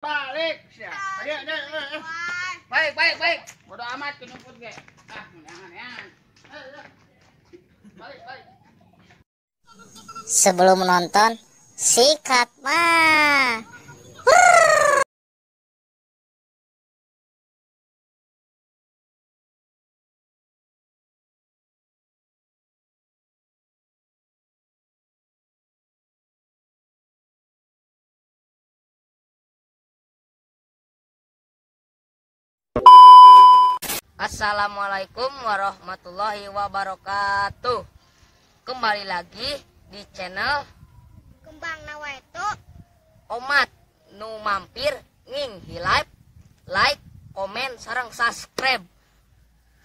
Balik sia. Baik, baik, baik. Bodo amat kenyumput ge. Jangan ya. Balik, balik. Sebelum menonton, sikat mah. Assalamualaikum warahmatullahi wabarakatuh. Kembali lagi di channel Kembang Nawetu. Omat nu mampir nging hilap, like, komen, sareng subscribe.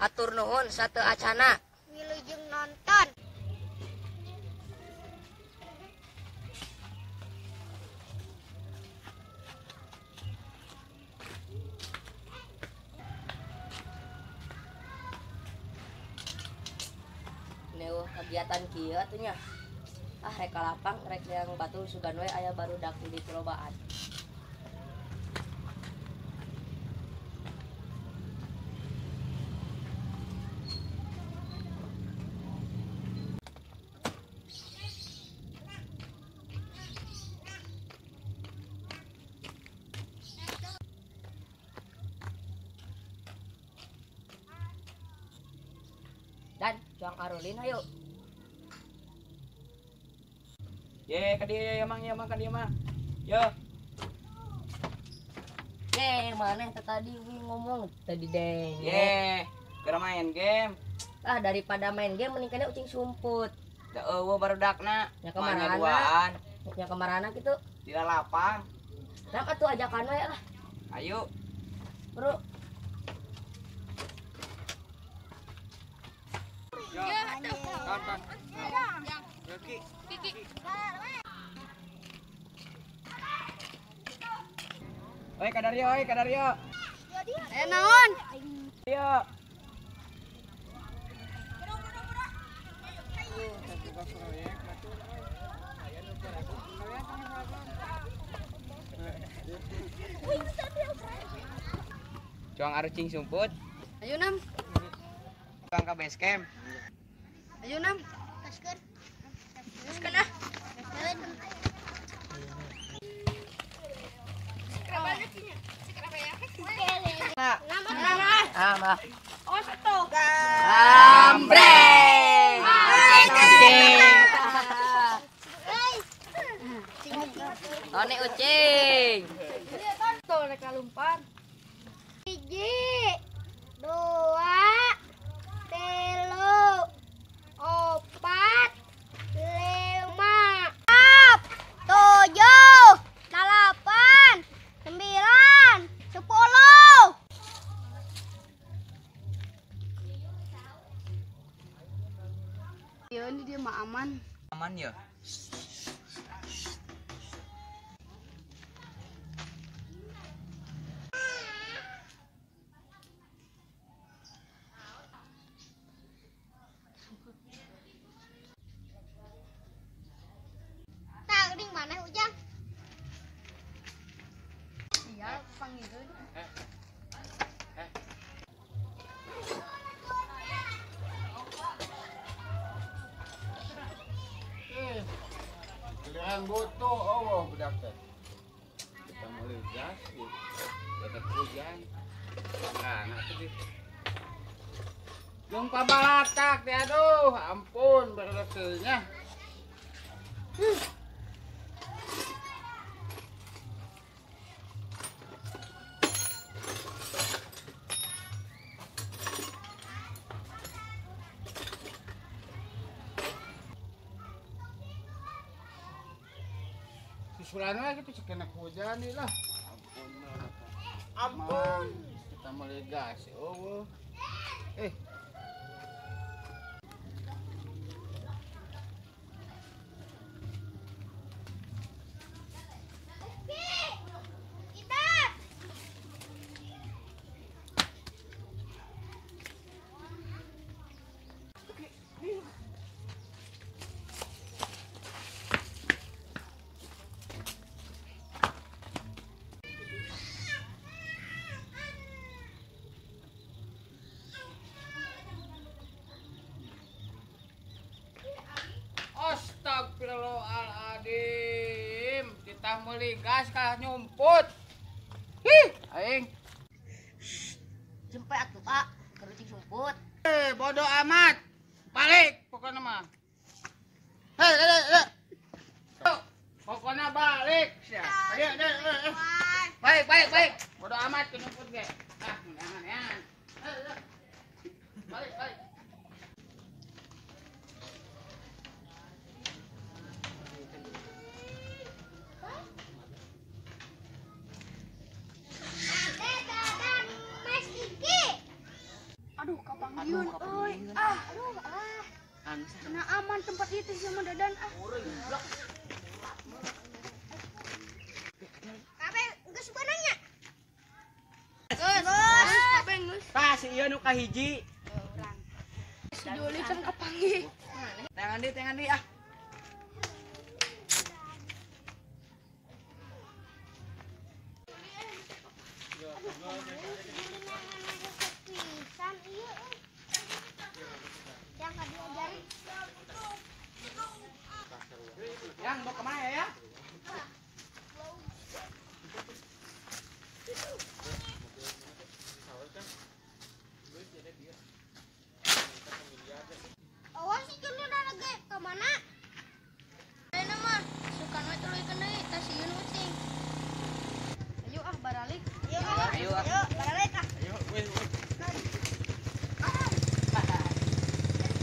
Atur nuhun satu acana. Wilujeng nonton. Neu kegiatan kieu atunya. Rek kalapang rek yang batul sugan we aya barudak di perlobaan. Dan Juang Arulin ayo. Ye, ka dieu ya mang, ka dieu mah. Yo. Maneh tadi ngomong tadi deh. Ye, keur main game. Daripada main game mending ucing sumput. Da eueuh barudakna. Ya Manya kemarana. duaan. Ya kemarana gitu. Di lapang. Nah atuh ajakan we lah. Ayo. Bro. Tonton. Kiki. Oi, Kadario, oi, Kadario. Naon? Ayo. Cuang arucing sumput. Ayo Nam. Cuang ka base camp. Ayo Nam. Kaskeun. Kaskeun ah. Nak. Mbak. Oh satu. Ambreng. Tony ucing. Tuh mereka lumpat. 1, 2, 3, 4, 5, 6, 7, 8, 9, 10. Ya ini dia mah aman. Aman ya. Nah, geuning maneh Ujang? Iya, panggilkeun. Pilihan boto, oh budak teh. Kita mulai gas, kita hujan. Nah, itu Jung pabalatak teh aduh, ampun bereseunya. Susulan we gitu cekenak hujan nih lah. Ampun. Kita mulai gas. Oh. Betah meuli gas ka nyumput. Hih, aing. Jempe atuh, A. Kerucing sumput. Bodoh amat. Balik pokoknya mah. Hei. Pokoknya balik. Ayo. Baik. Bodoh amat ke nyumput ge. Ah, jangan. Balik. Aduh, kapanggieun euy. Kena aman tempat itu sama Dadan ah. Kabe geus beunangnya. Kabe geus. Tah si ieu nu kahiji. Si Juli can kapanggih. Tengan di ah. Pisan ieu. Yang diajarin. Yang mau kemana ya?